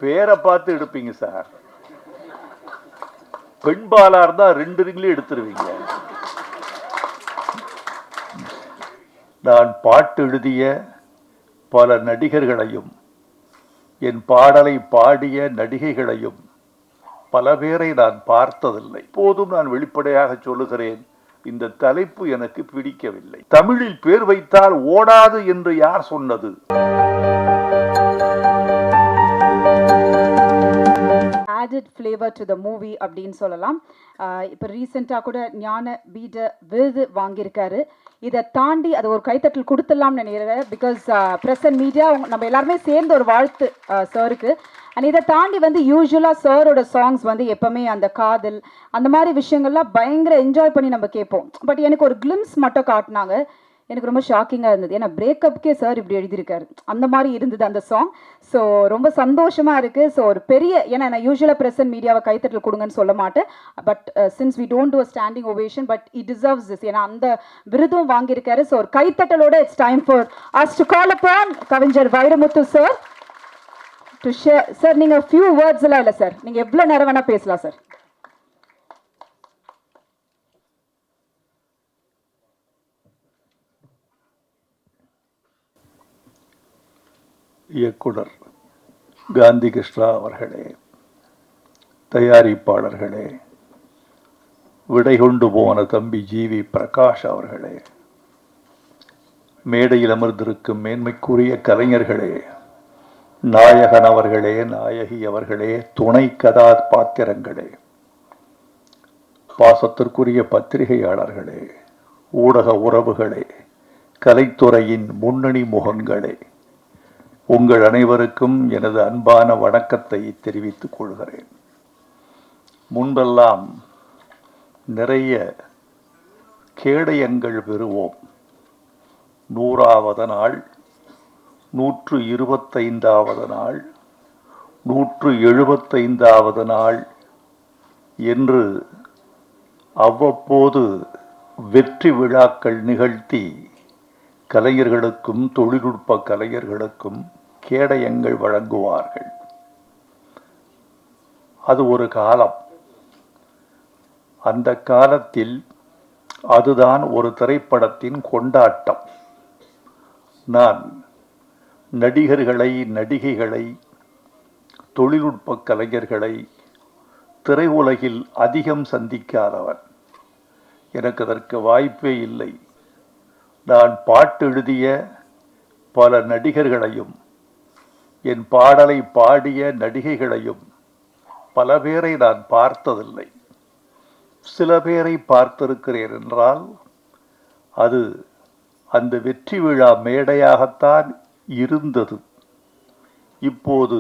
பேரை பார்த்து எடுப்பீங்க சார். பெண்பாலா இருந்தா 2 ரிங்லயும் எடுத்துருவீங்க. நான் பாட்டு எழுதிய பல நடிகர்களையும் என் பாடலை பாடிய நடிகைகளையும் பல பேரை நான் பார்த்ததில்லை. இப்போதும் நான் வெளிப்படையாக சொல்லுகிறேன், இந்த தலைப்பு எனக்கு பிடிக்கவில்லை. தமிழில் பேர் வைத்தால் ஓடாது என்று யார் சொன்னது? added flavor to the movie அப்படின்னு சொல்லலாம். இப்போ ரீசெண்டாக கூட ஞான பீட விருது வாங்கியிருக்காரு. இதை தாண்டி அது ஒரு கைத்தட்டல் கொடுத்துடலாம்னு நினைக்கிறேன். பிகாஸ் ப்ரெஸ் அண்ட் மீடியா நம்ம எல்லாருமே சேர்ந்து ஒரு வாழ்த்து சாருக்கு. அண்ட் இதை தாண்டி வந்து யூஸ்வலாக சாரோட சாங்ஸ் வந்து எப்போவுமே அந்த காதல் அந்த மாதிரி விஷயங்கள்லாம் பயங்கர என்ஜாய் பண்ணி நம்ம கேட்போம். பட் எனக்கு ஒரு கிளிம்ஸ் மட்டும் காட்டினாங்க. எனக்கு ரொம்ப ஷாக்கிங்காக இருந்தது. ஏன்னா பிரேக்கப்கே சார் இப்படி எழுதியிருக்காரு, அந்த மாதிரி இருந்தது அந்த சாங். ஸோ ரொம்ப சந்தோஷமாக இருக்குது. ஸோ ஒரு பெரிய, ஏன்னா நான் யூஸ்வலாக ப்ரெஸ் அண்ட் மீடியாவை கைத்தட்டல் கொடுங்கன்னு சொல்ல மாட்டேன். But since we don't do a standing ovation, but it deserves this. ஏன்னா அந்த விருதும் வாங்கியிருக்காரு. ஸோ ஒரு கைத்தட்டலோட it's time for us to call upon கவிஞர் Vairamuthu sir to share. Sir நீங்கள் ஃபியூ வேர்ட்ஸ் எல்லாம் இல்லை சார், நீங்கள் எவ்வளோ நேரம் வேணால் பேசலாம் சார். இயக்குனர் காந்தி கிருஷ்ணா அவர்களே, தயாரிப்பாளர்களே, விடை கொண்டு போன தம்பி ஜிவி பிரகாஷ் அவர்களே, மேடையில் அமர்ந்திருக்கும் மேன்மைக்குரிய கலைஞர்களே, நாயகன் அவர்களே, நாயகி அவர்களே, துணை கதாபாத்திரங்களே, பாசத்திற்குரிய பத்திரிகையாளர்களே, ஊடக உறவுகளே, கலைத்துறையின் முன்னணி முகங்களே, உங்கள் அனைவருக்கும் எனது அன்பான வணக்கத்தை தெரிவித்துக் கொள்கிறேன். முன்பெல்லாம் நிறைய கேடயங்கள் பெறுவோம். 100வது நாள், 125வது நாள், 175வது நாள் என்று அவ்வப்போது வெற்றி விழாக்கள் நிகழ்த்தி கலைஞர்களுக்கும் தொழில்நுட்ப கலைஞர்களுக்கும் கேடயங்கள் வழங்குவார்கள். அது ஒரு காலம். அந்த காலத்தில் அதுதான் ஒரு திரைப்படத்தின் கொண்டாட்டம். நான் நடிகர்களை, நடிகைகளை, தொழில்நுட்ப கலைஞர்களை திரையுலகில் அதிகம் சந்திக்காதவன். எனக்கு அதற்கு வாய்ப்பே இல்லை. நான் பாட்டு எழுதிய பல நடிகர்களையும் என் பாடலை பாடிய நடிகைகளையும் பல பேரை நான் பார்த்ததில்லை. சில பேரை பார்த்திருக்கிறேன் என்றால் அது அந்த வெற்றி விழா மேடையாகத்தான் இருந்தது. இப்போது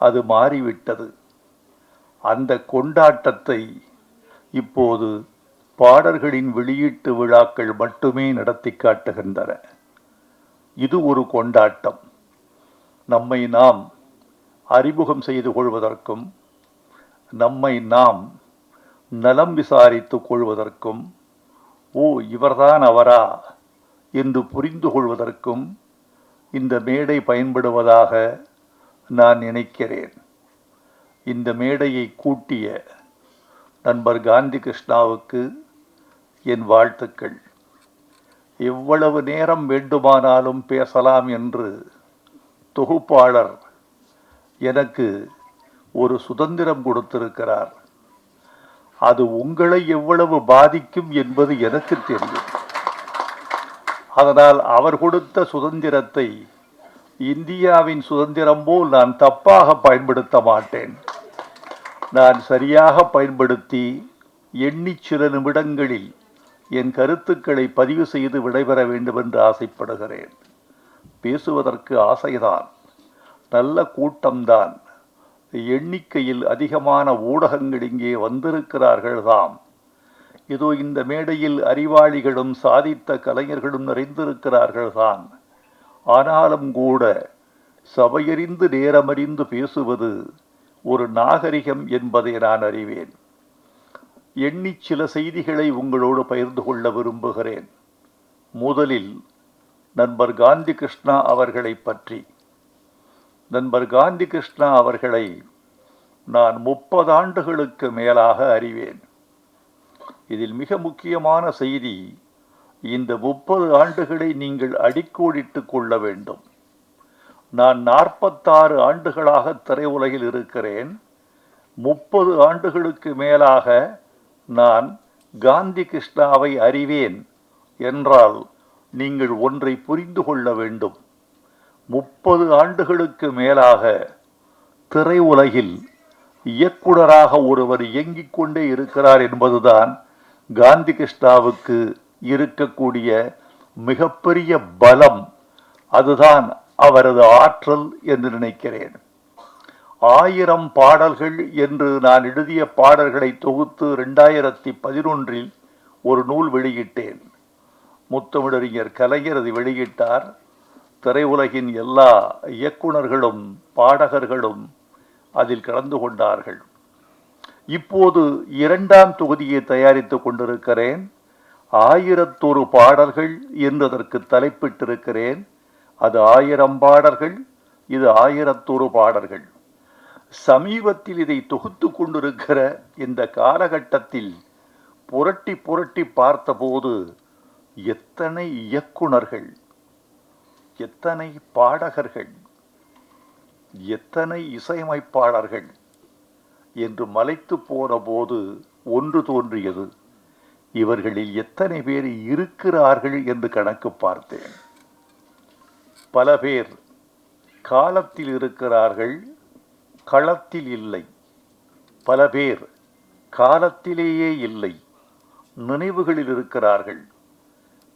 அது மாறிவிட்டது. அந்த கொண்டாட்டத்தை இப்போது பாடல்களின் வெளியீட்டு விழாக்கள் மட்டுமே நடத்தி காட்டுகின்றன. இது ஒரு கொண்டாட்டம். நம்மை நாம் அறிமுகம் செய்து கொள்வதற்கும், நம்மை நாம் நலம் விசாரித்துக் கொள்வதற்கும், ஓ இவர்தான் அவரா என்று புரிந்து கொள்வதற்கும் இந்த மேடை பயன்படுவதாக நான் நினைக்கிறேன். இந்த மேடையை கூட்டிய நண்பர் காந்தி கிருஷ்ணாவுக்கு என் வாழ்த்துக்கள். எவ்வளவு நேரம் வேண்டுமானாலும் பேசலாம் என்று தொகுப்பாளர் எனக்கு ஒரு சுதந்திரம் கொடுத்திருக்கிறார். அது உங்களை எவ்வளவு பாதிக்கும் என்பது எனக்கு தெரியும். அதனால் அவர் கொடுத்த சுதந்திரத்தை இந்தியாவின் சுதந்திரம் போல் நான் தப்பாக பயன்படுத்த மாட்டேன். நான் சரியாக பயன்படுத்தி எண்ணி சில நிமிடங்களில் என் கருத்துக்களை பதிவு செய்து விடைபெற வேண்டும் என்று ஆசைப்படுகிறேன். பேசுவதற்கு ஆசைதான், நல்ல கூட்டம்தான், எண்ணிக்கையில் அதிகமான ஊடகங்கள் இங்கே வந்திருக்கிறார்கள் தாம். இதோ இந்த மேடையில் அறிவாளிகளும் சாதித்த கலைஞர்களும் நிறைந்திருக்கிறார்கள் தான். ஆனாலும் கூட சபையறிந்து நேரமறிந்து பேசுவது ஒரு நாகரிகம் என்பதை நான் அறிவேன். எண்ணி சில செய்திகளை உங்களோடு பகிர்ந்து கொள்ள விரும்புகிறேன். முதலில் நண்பர் காந்தி கிருஷ்ணா அவர்களை பற்றி. நண்பர் காந்தி கிருஷ்ணா அவர்களை நான் 30 ஆண்டுகளுக்கு மேலாக அறிவேன். இதில் மிக முக்கியமான செய்தி, இந்த 30 ஆண்டுகளை நீங்கள் அடிக்கோடிட்டுக் கொள்ள வேண்டும். நான் 46 ஆண்டுகளாக திரையுலகில் இருக்கிறேன். 30 ஆண்டுகளுக்கு மேலாக நான் காந்தி கிருஷ்ணாவை அறிவேன் என்றால் நீங்கள் ஒன்றை புரிந்து கொள்ள வேண்டும். 30 ஆண்டுகளுக்கு மேலாக திரையுலகில் இயக்குனராக ஒருவர் இயங்கிக் கொண்டே இருக்கிறார் என்பதுதான் காந்தி கிருஷ்ணாவுக்கு இருக்கக்கூடிய மிகப்பெரிய பலம். அதுதான் அவரது ஆற்றல் என்று நினைக்கிறேன். 1000 பாடல்கள் என்று நான் எழுதிய பாடல்களை தொகுத்து 2011 ஒரு நூல் வெளியிட்டேன். முத்தமிழறிஞர் கலைஞர் அதை வெளியிட்டார். திரையுலகின் எல்லா இயக்குனர்களும் பாடகர்களும் அதில் கலந்து கொண்டார்கள். இப்போது 2ஆம் தொகுதியை தயாரித்துக் கொண்டிருக்கிறேன். 1001 பாடல்கள் என்று அதற்கு தலைப்பிட்டிருக்கிறேன். அது 1000 பாடல்கள், இது 1001 பாடல்கள். சமீபத்தில் இதை தொகுத்து கொண்டிருக்கிற இந்த காலகட்டத்தில் புரட்டி புரட்டி பார்த்தபோது எத்தனை இயக்குனர்கள், எத்தனை பாடகர்கள், எத்தனை இசையமைப்பாளர்கள் என்று மலைத்து போன போது ஒன்று தோன்றியது. இவர்களில் எத்தனை பேர் இருக்கிறார்கள் என்று கணக்கு பார்த்தேன். பல பேர் காலத்தில் இருக்கிறார்கள், களத்தில் இல்லை. பல பேர் காலத்திலேயே இல்லை, நினைவுகளில் இருக்கிறார்கள்.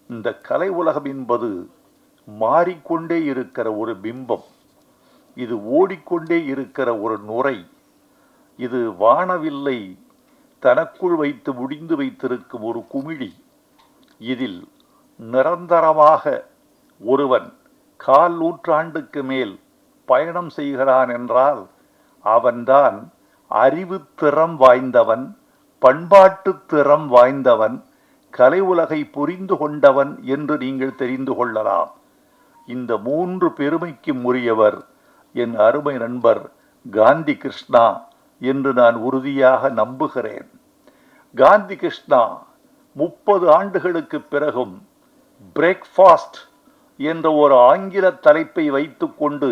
இந்த கலை உலகம் என்பது மாறிக்கொண்டே இருக்கிற ஒரு பிம்பம். இது ஓடிக்கொண்டே இருக்கிற ஒரு நுரை. இது வானவில்லை தனக்குள் வைத்து முடிந்து வைத்திருக்கும் ஒரு குமிழி. இதில் நிரந்தரமாக ஒருவன் 1/4 நூற்றாண்டுக்கு மேல் பயணம் செய்கிறான் என்றால் அவன்தான் அறிவு திறம் வாய்ந்தவன், பண்பாட்டு திறம் வாய்ந்தவன், கலை உலகை புரிந்து கொண்டவன் என்று நீங்கள் தெரிந்து கொள்ளலாம். இந்த 3 பெருமைக்கும் உரியவர் என் அருமை நண்பர் காந்தி கிருஷ்ணா என்று நான் உறுதியாக நம்புகிறேன். காந்தி கிருஷ்ணா 30 ஆண்டுகளுக்கு பிறகும் பிரேக்ஃபாஸ்ட் என்ற ஒரு ஆங்கில தலைப்பை வைத்துக்கொண்டு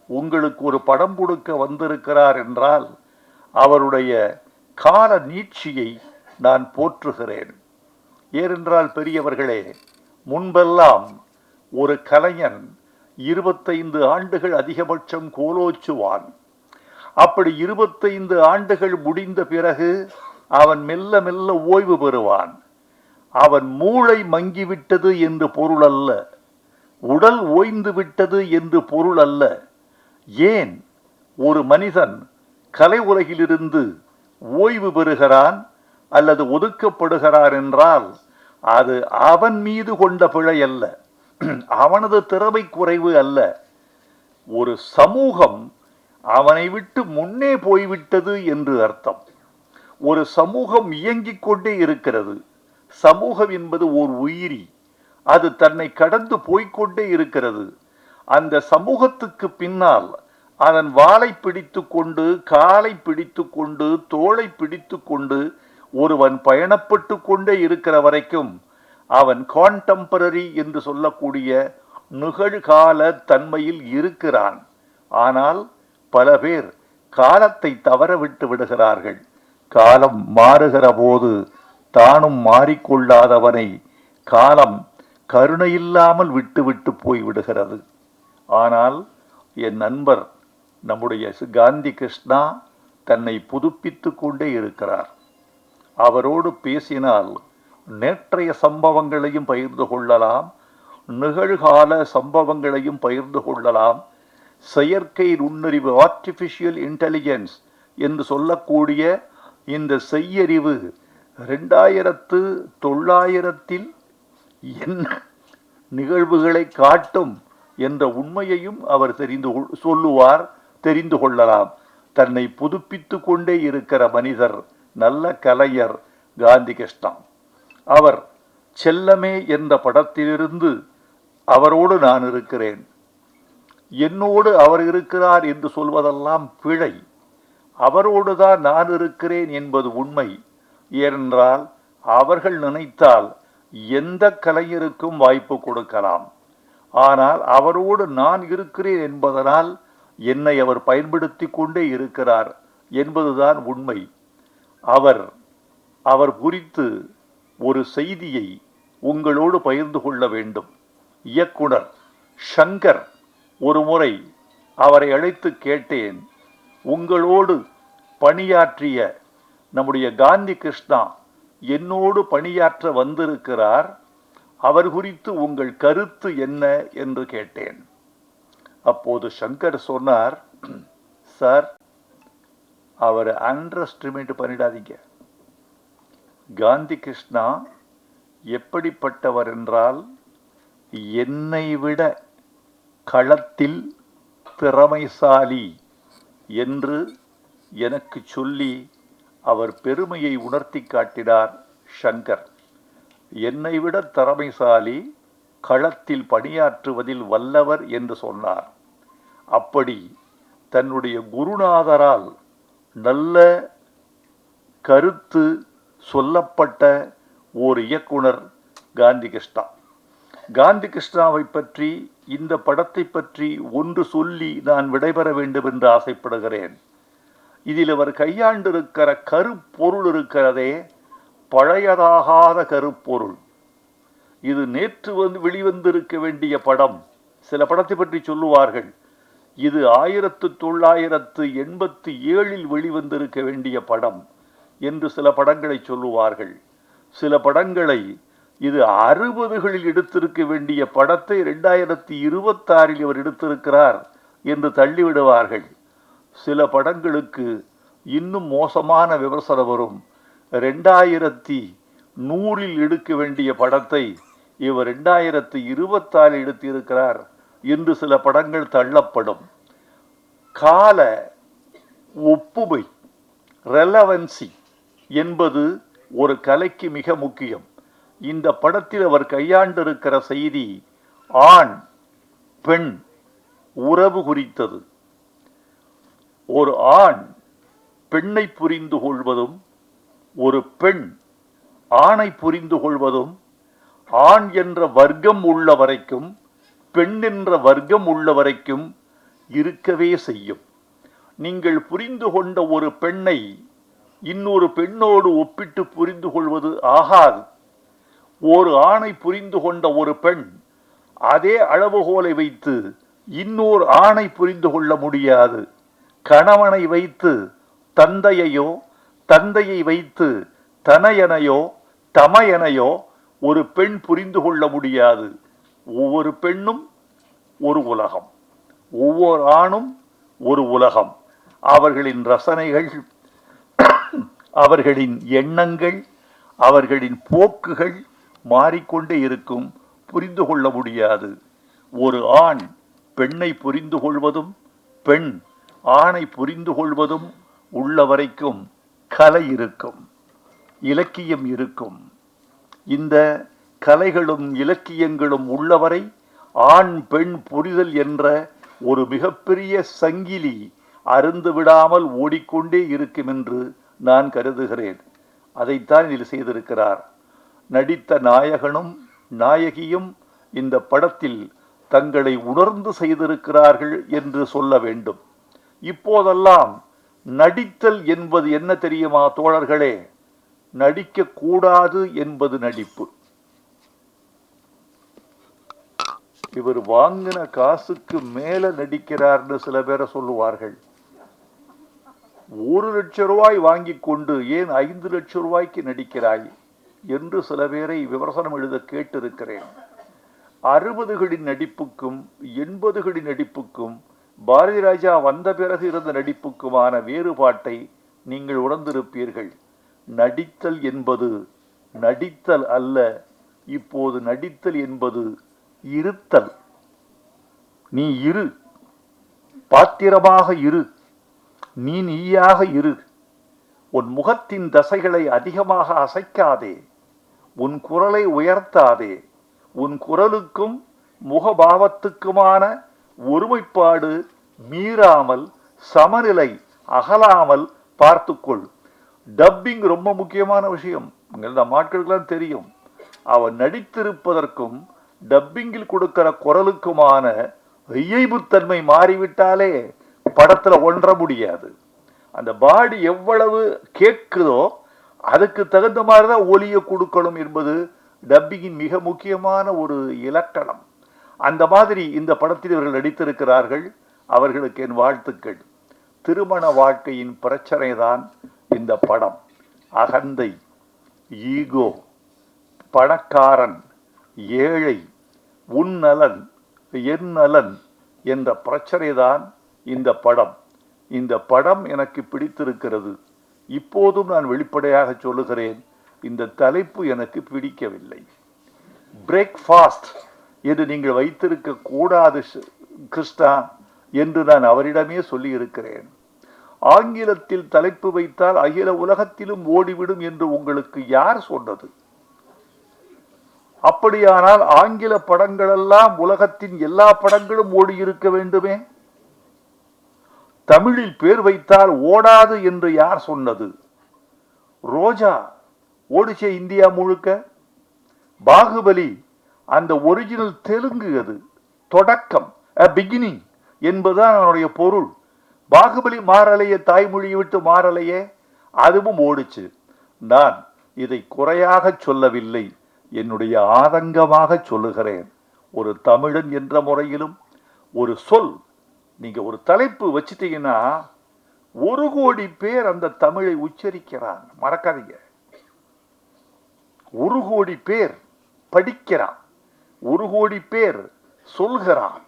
உங்களுக்கு ஒரு படம் கொடுக்க வந்திருக்கிறார் என்றால் அவருடைய கால நீட்சியை நான் போற்றுகிறேன். ஏனென்றால் பெரியவர்களே, முன்பெல்லாம் ஒரு கலைஞன் 25 ஆண்டுகள் அதிகபட்சம் கோலோச்சுவான். அப்படி 25 ஆண்டுகள் முடிந்த பிறகு அவன் மெல்ல மெல்ல ஓய்வு பெறுவான். அவன் மூளை மங்கிவிட்டது என்று பொருள் அல்ல, உடல் ஓய்ந்து விட்டது என்று பொருள் அல்ல. ஏன் ஒரு மனிதன் கலை உலகிலிருந்து ஓய்வு பெறுகிறான் அல்லது ஒதுக்கப்படுகிறான் என்றால் அது அவன் மீது கொண்ட பிழை அல்ல, அவனது திறமை குறைவு அல்ல. ஒரு சமூகம் அவனை விட்டு முன்னே போய்விட்டது என்று அர்த்தம். ஒரு சமூகம் இயங்கிக் கொண்டே இருக்கிறது. சமூகம் என்பது ஓர் உயிரி, அது தன்னை கடந்து போய்கொண்டே இருக்கிறது. அந்த சமூகத்துக்கு பின்னால் அதன் வாளை பிடித்து கொண்டு, காலை பிடித்து கொண்டு, தோளை பிடித்து கொண்டு ஒருவன் பயணப்பட்டு கொண்டே இருக்கிற வரைக்கும் அவன் கான்டெம்பரரி என்று சொல்லக்கூடிய நிகழ்கால தன்மையில் இருக்கிறான். ஆனால் பல பேர் காலத்தை தவற விட்டு விடுகிறார்கள். காலம் மாறுகிற போது தானும் மாறிக்கொள்ளாதவனை காலம் கருணையில்லாமல் விட்டு போய்விடுகிறது. ஆனால் என் நண்பர் நம்முடைய காந்தி கிருஷ்ணா தன்னை புதுப்பித்து கொண்டே இருக்கிறார். அவரோடு பேசினால் நேற்றைய சம்பவங்களையும் பகிர்ந்து கொள்ளலாம், நிகழ்கால சம்பவங்களையும் பகிர்ந்து கொள்ளலாம். செயற்கை நுண்ணறிவு, ஆர்டிஃபிஷியல் இன்டெலிஜென்ஸ் என்று சொல்லக்கூடிய இந்த செய்யறிவு 2900 என்ன நிகழ்வுகளை காட்டும் என்ற உண்மையையும் அவர் தெரிந்து கொள்ளலாம். தன்னை புதுப்பித்து கொண்டே இருக்கிற மனிதர், நல்ல கலைஞர் காந்தி கிருஷ்ணா. அவர் செல்லமே என்ற படத்திலிருந்து அவரோடு நான் இருக்கிறேன். என்னோடு அவர் இருக்கிறார் என்று சொல்வதெல்லாம் பிழை. அவரோடுதான் நான் இருக்கிறேன் என்பது உண்மை. ஏனென்றால் அவர்கள் நினைத்தால் எந்த கலைஞருக்கும் வாய்ப்பு கொடுக்கலாம். ஆனால் அவரோடு நான் இருக்கிறேன் என்பதனால் என்னை அவர் பயன்படுத்தி கொண்டே இருக்கிறார் என்பதுதான் உண்மை. அவர் குறித்து ஒரு செய்தியை உங்களோடு பகிர்ந்து கொள்ள வேண்டும். இயக்குனர் சங்கர் ஒரு முறை அவரை அழைத்து கேட்டேன், உங்களோடு பணியாற்றிய நம்முடைய காந்தி கிருஷ்ணா என்னோடு பணியாற்ற வந்திருக்கிறார், அவர் குறித்து உங்கள் கருத்து என்ன என்று கேட்டேன். அப்போது சங்கர் சொன்னார், சார், அவர் அண்டர் எஸ்டிமேட் பண்ணிடாதீங்க. காந்தி கிருஷ்ணா எப்படிப்பட்டவர் என்றால் என்னை விட களத்தில் திறமைசாலி என்று எனக்கு சொல்லி அவர் பெருமையை உணர்த்தி காட்டினார் சங்கர். என்னை விட திறமைசாலி, களத்தில் பணியாற்றுவதில் வல்லவர் என்று சொன்னார். அப்படி தன்னுடைய குருநாதரால் நல்ல கருத்து சொல்லப்பட்ட ஓர் இயக்குனர் காந்தி கிருஷ்ணா. காந்தி கிருஷ்ணாவை பற்றி, இந்த படத்தை பற்றி ஒன்று சொல்லி நான் விடைபெற வேண்டும் என்று ஆசைப்படுகிறேன். இதில் அவர் கையாண்டிருக்கிற கருப்பொருள் இருக்கிறதே, பழையதாகாத கருப்பொருள். இது நேற்று வெளிவந்திருக்க வேண்டிய படம். சில படத்தை பற்றி சொல்லுவார்கள், இது 1987 வெளிவந்திருக்க வேண்டிய படம் என்று சில படங்களை சொல்லுவார்கள். சில படங்களை இது 60களில் எடுத்திருக்க வேண்டிய படத்தை 2026 இவர் எடுத்திருக்கிறார் என்று தள்ளிவிடுவார்கள். சில படங்களுக்கு இன்னும் மோசமான விமர்சனம் வரும். 2100 எடுக்க வேண்டிய படத்தை இவர் 2026 எடுத்திருக்கிறார் என்று சில படங்கள் தள்ளப்படும். கால ஒப்புமை, ரெலவன்சி என்பது ஒரு கலைக்கு மிக முக்கியம். இந்த படத்தில் அவர் கையாண்டிருக்கிற செய்தி ஆண் பெண் உறவு குறித்தது. ஒரு ஆண் பெண்ணை புரிந்து கொள்வதும், ஒரு பெண் ஆணை புரிந்து கொள்வதும், ஆண் என்ற வர்க்கம் உள்ள வரைக்கும், பெண் என்ற வர்க்கம் உள்ள வரைக்கும் இருக்கவே செய்யும். நீங்கள் புரிந்து கொண்ட ஒரு பெண்ணை இன்னொரு பெண்ணோடு ஒப்பிட்டு புரிந்து கொள்வது ஆகாது. ஒரு ஆணை புரிந்து கொண்ட ஒரு பெண் அதே அளவுகோலை வைத்து இன்னொரு ஆணை புரிந்து கொள்ள முடியாது. கணவனை வைத்து தந்தையையோ, தந்தையை வைத்து தனையனையோ, தமையனையோ ஒரு பெண் புரிந்து கொள்ள முடியாது. ஒவ்வொரு பெண்ணும் ஒரு உலகம், ஒவ்வொரு ஆணும் ஒரு உலகம். அவர்களின் ரசனைகள், அவர்களின் எண்ணங்கள், அவர்களின் போக்குகள் மாறிக்கொண்டே இருக்கும். புரிந்து கொள்ள முடியாது. ஒரு ஆண் பெண்ணை புரிந்து கொள்வதும், பெண் ஆணை புரிந்து கொள்வதும் உள்ள வரைக்கும் கலை இருக்கும், இலக்கியம் இருக்கும். இந்த கலைகளும் இலக்கியங்களும் உள்ளவரை ஆண் பெண் புரிதல் என்ற ஒரு மிகப்பெரிய சங்கிலி அருந்து விடாமல் ஓடிக்கொண்டே இருக்கும் என்று நான் கருதுகிறேன். அதைத்தான் இதில் செய்திருக்கிறார். நடித்த நாயகனும் நாயகியும் இந்த படத்தில் தங்களை உணர்ந்து செய்திருக்கிறார்கள் என்று சொல்ல வேண்டும். இப்போதெல்லாம் நடித்தல் என்பது என்ன தெரியுமா தோழர்களே? நடிக்க கூடாது என்பது நடிப்பு. இவர் வாங்கின காசுக்கு மேல நடிக்கிறார்னு சில பேரை சொல்லுவார்கள். 1 லட்சம் ரூபாய் வாங்கி கொண்டு ஏன் 5 லட்சம் ரூபாய்க்கு நடிக்கிறாய் என்று சில பேரை விமர்சனம் எழுத கேட்டிருக்கிறேன். 60களின் நடிப்புக்கும் 80களின் நடிப்புக்கும் பாரதி ராஜா வந்த பிறகு இருந்த நடிப்புக்குமான வேறுபாட்டை நீங்கள் உணர்ந்திருப்பீர்கள். நடித்தல் என்பது நடித்தல் அல்ல. இப்போது நடித்தல் என்பது இருத்தல். நீ இரு, பாத்திரமாக இரு, நீயாக இரு. உன் முகத்தின் தசைகளை அதிகமாக அசைக்காதே, உன் குரலை உயர்த்தாதே. உன் குரலுக்கும் முகபாவத்துக்குமான ஒருமைப்பாடு மீறாமல், சமநிலை அகலாமல் பார்த்துக்கொள். டப்பிங் ரொம்ப முக்கியமான விஷயம். நம்ம ஆட்களுக்கெல்லாம் தெரியும். அவன் நடித்திருப்பதற்கும் டப்பிங்கில் கொடுக்கிற குரலுக்குமான இயைபுத்தன்மை மாறிவிட்டாலே படத்துல ஒன்ற முடியாது. அந்த பாடி எவ்வளவு கேட்குதோ அதுக்கு தகுந்த மாதிரிதான் ஒலியை கொடுக்கணும் என்பது டப்பிங்கின் மிக முக்கியமான ஒரு இலக்கணம். அந்த மாதிரி இந்த படத்தில் இவர்கள் நடித்திருக்கிறார்கள். அவர்களுக்கு என் வாழ்த்துக்கள். திருமண வாழ்க்கையின் பிரச்சனை தான் இந்த படம். அகந்தை, ஈகோ, பணக்காரன், ஏழை, உன் நலன் என் நலன் என்ற பிரச்சனை தான் இந்த படம். இந்த படம் எனக்கு பிடித்திருக்கிறது. இப்போதும் நான் வெளிப்படையாக சொல்லுகிறேன், இந்த தலைப்பு எனக்கு பிடிக்கவில்லை. பிரேக்ஃபாஸ்ட் என்று நீங்கள் வைத்திருக்க கூடாது கிருஷ்ணா என்று நான் அவரிடமே சொல்லி இருக்கிறேன். ஆங்கிலத்தில் தலைப்பு வைத்தால் அகில உலகத்திலும் ஓடிவிடும் என்று உங்களுக்கு யார் சொன்னது? அப்படியானால் ஆங்கில படங்களெல்லாம் உலகத்தின் எல்லா படங்களும் ஓடி இருக்க வேண்டுமே. தமிழில் பேர் வைத்தால் ஓடாது என்று யார் சொன்னது? ரோஜா ஓடிச்சே இந்தியா முழுக்க. பாகுபலி அந்த ஒரிஜினல் தெலுங்கு, அது தொடக்கம், பிகினிங் என்பதுதான் அவனுடைய பொருள். பாகுபலி மாறலையே, தாய்மொழியை விட்டு மாறலையே, அதுவும் ஓடிச்சு. நான் இதை குறையாக சொல்லவில்லை, என்னுடைய ஆதங்கமாக சொல்லுகிறேன். ஒரு தமிழன் என்ற முறையிலும் ஒரு சொல், நீங்க ஒரு தலைப்பு வச்சிட்டீங்கன்னா 1 கோடி பேர் அந்த தமிழை உச்சரிக்கிறான். மறக்காதீங்க, 1 கோடி பேர் படிக்கிறான், 1 கோடி பேர் சொல்கிறான்,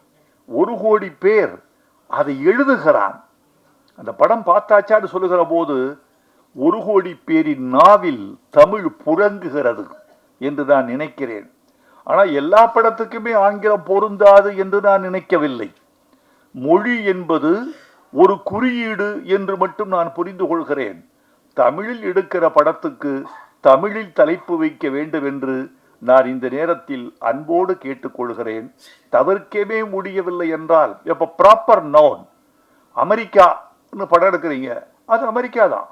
1 கோடி பேர் அதை எழுதுகிறான். அந்த படம் பார்த்தாச்சான்னு சொல்லுகிற போது 1 கோடி பேரின் நாவில் தமிழ் புழங்குகிறது என்று நான் நினைக்கிறேன். ஆனால் எல்லா படத்துக்குமே ஆங்கிலம் பொருந்தாது என்று நான் நினைக்கவில்லை. மொழி என்பது ஒரு குறியீடு என்று மட்டும் நான் புரிந்து கொள்கிறேன். தமிழில் எடுக்கிற படத்துக்கு தமிழில் தலைப்பு வைக்க வேண்டும் என்று நான் இந்த நேரத்தில் அன்போடு கேட்டுக்கொள்கிறேன். தவிர்க்கவே முடியவில்லை என்றால், இப்ப ப்ராப்பர் நவுன், அமெரிக்கான்னு படம் எடுக்கிறீங்க, அது அமெரிக்கா தான்.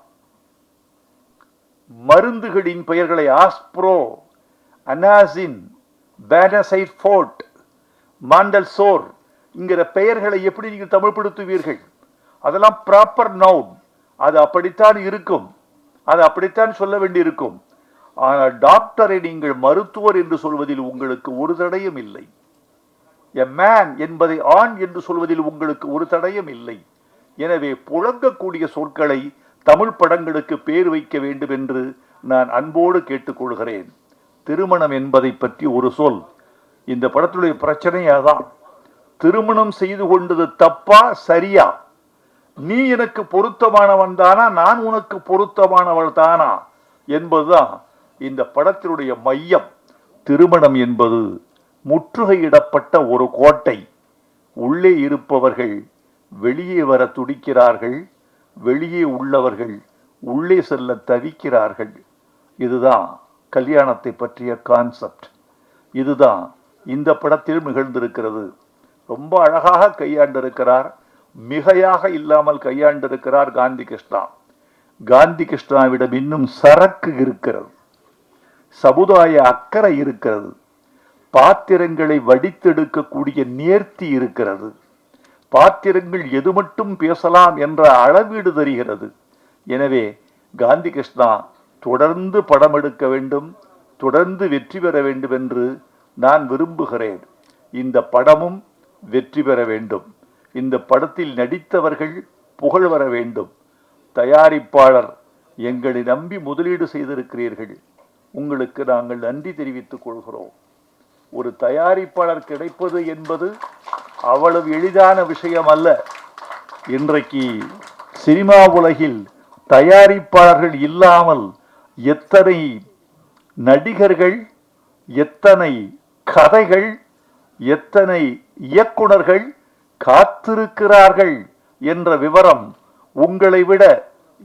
மருந்துகளின் பெயர்களை ஆஸ்ப்ரோ, அனாசின், பேனசைட் ஃபோர்ட், மாண்டல்சோர் என்கிற பெயர்களை எப்படி நீங்கள் தமிழ்படுத்துவீர்கள்? அதெல்லாம் ப்ராப்பர் நவுன், அது அப்படித்தான் இருக்கும், அது அப்படித்தான் சொல்ல வேண்டியிருக்கும். ஆனால் டாக்டரை நீங்கள் மருத்துவர் என்று சொல்வதில் உங்களுக்கு ஒரு தடையும் இல்லை. எ மேன் என்பதை ஆண் என்று சொல்வதில் உங்களுக்கு ஒரு தடையும் இல்லை. எனவே புழங்கக்கூடிய சொற்களை தமிழ் படங்களுக்கு பேர் வைக்க வேண்டும் என்று நான் அன்போடு கேட்டுக்கொள்கிறேன். திருமணம் என்பதை பற்றி ஒரு சொல். இந்த படத்துடைய பிரச்சனை அதான். திருமணம் செய்து கொண்டது தப்பா சரியா? நீ எனக்கு பொருத்தமானவன் தானா, நான் உனக்கு பொருத்தமானவள் தானா என்பதுதான் இந்த படத்தினுடைய மையம். திருமணம் என்பது முற்றுகையிடப்பட்ட ஒரு கோட்டை. உள்ளே இருப்பவர்கள் வெளியே வர துடிக்கிறார்கள், வெளியே உள்ளவர்கள் உள்ளே செல்ல தவிக்கிறார்கள். இதுதான் கல்யாணத்தை பற்றிய கான்செப்ட். இதுதான் இந்த படத்திலும் நிகழ்ந்திருக்கிறது. ரொம்ப அழகாக கையாண்டிருக்கிறார், மிகையாக இல்லாமல் கையாண்டிருக்கிறார் காந்தி கிருஷ்ணா. காந்தி கிருஷ்ணாவிடம் இன்னும் சரக்கு இருக்கிறது, சமுதாய அக்கறை இருக்கிறது, பாத்திரங்களை வடித்தெடுக்கக்கூடிய நேர்த்தி இருக்கிறது. பாத்திரங்கள் எது மட்டும் பேசலாம் என்ற அளவீடு தெரிகிறது. எனவே காந்தி கிருஷ்ணா தொடர்ந்து படம் எடுக்க வேண்டும், தொடர்ந்து வெற்றி பெற வேண்டும் என்று நான் விரும்புகிறேன். இந்த படமும் வெற்றி பெற வேண்டும். இந்த படத்தில் நடித்தவர்கள் புகழ் வர வேண்டும். தயாரிப்பாளர், எங்களை நம்பி முதலீடு செய்திருக்கிறீர்கள், உங்களுக்கு நாங்கள் நன்றி தெரிவித்துக் கொள்கிறோம். ஒரு தயாரிப்பாளர் கிடைப்பது என்பது அவ்வளவு எளிதான விஷயம் அல்ல. இன்றைக்கு சினிமா உலகில் தயாரிப்பாளர்கள் இல்லாமல் எத்தனை நடிகர்கள், எத்தனை கதைகள், எத்தனை இயக்குனர்கள் காத்திருக்கிறார்கள் என்ற விவரம் உங்களை விட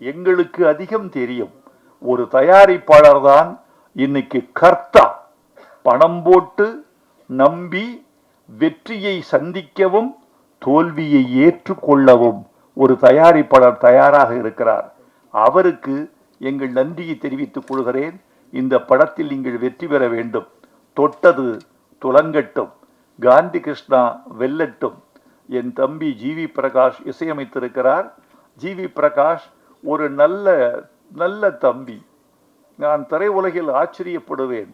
எங்களுக்கு அதிகம் தெரியும். ஒரு தயாரிப்பாளர் தான் இன்னைக்கு கர்த்தா. பணம் போட்டு நம்பி வெற்றியை சந்திக்கவும் தோல்வியை ஏற்றுக்கொள்ளவும் ஒரு தயாரிப்பாளர் தயாராக இருக்கிறார். அவருக்கு எங்கள் நன்றியை தெரிவித்துக் கொள்கிறேன். இந்த படத்தில் நீங்கள் வெற்றி பெற வேண்டும். தொட்டது துலங்கட்டும், காந்தி கிருஷ்ணா வெல்லட்டும். என் தம்பி ஜிவி பிரகாஷ் இசையமைத்திருக்கிறார். ஜிவி பிரகாஷ் ஒரு நல்ல நல்ல தம்பி. நான் திரையுலகில் ஆச்சரியப்படுவேன்.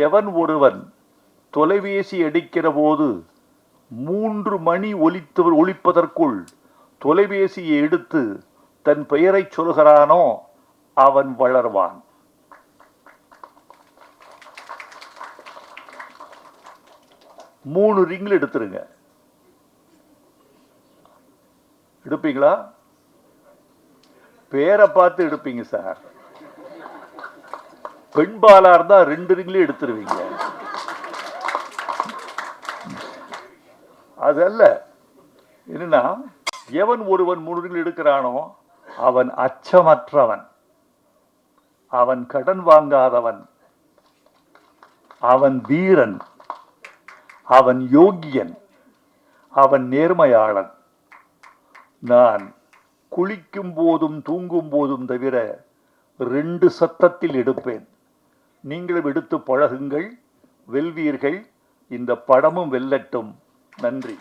எவன் ஒருவன் தொலைபேசி அடிக்கிற போது 3 மணி ஒலிப்பதற்குள் தொலைபேசியை எடுத்து தன் பெயரை சொல்கிறானோ அவன் வளர்வான். மூணு ரிங்கில் எடுத்துருங்க. எடுப்பீங்களா? பேரை பார்த்து எடுப்பீங்க சார். பெண்பாலா இருந்தா 2 ரிங்லயும் எடுத்துருவீங்க. அதல்ல, என்னன்னா, எவன் ஒருவன் 3 ரிங்கில் எடுக்கிறானோ அவன் அச்சமற்றவன், அவன் கடன் வாங்காதவன், அவன் வீரன், அவன் யோகியன், அவன் நேர்மையாளன். நான் குளிக்கும் போதும் தூங்கும் போதும் தவிர 2 சத்தத்தில் எடுப்பேன். நீங்களும் எடுத்து பழகுங்கள், வெல்வீர்கள். இந்த படமும் வெல்லட்டும். நன்றி.